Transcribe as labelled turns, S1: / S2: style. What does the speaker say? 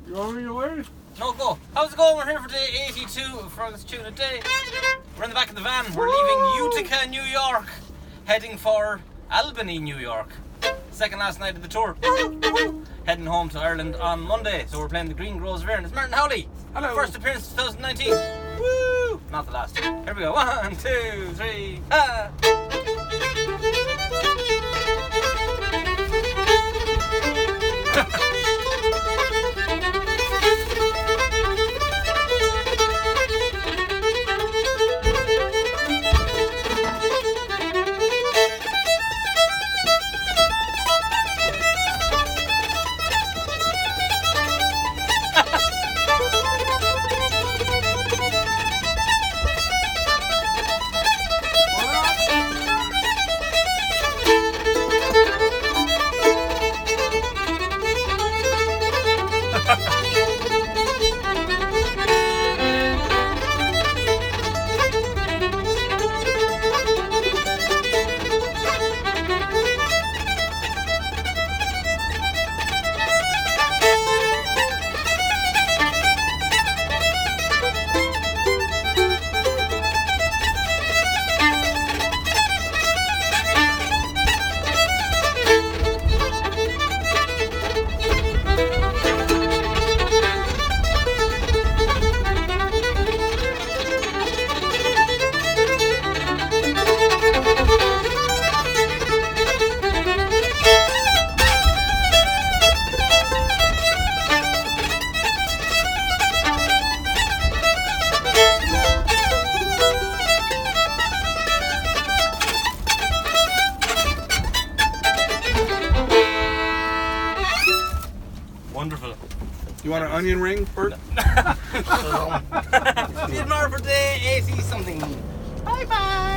S1: You want me to wait?
S2: No, go. How's it going? We're here for day 82 of Fergal's Tune a Day. We're in the back of the van. We're leaving Utica, New York, heading for Albany, New York. Second last night of the tour. Heading home to Ireland on Monday. So we're playing the Green Groves of Erin. It's Martin Howley.
S1: Hello.
S2: First appearance 2019. Woo! Not the last. Here we go. 1, 2, 3. Ah! Wonderful.
S1: You want an onion ring, Bert?
S2: See you tomorrow for day 80 something. Bye bye.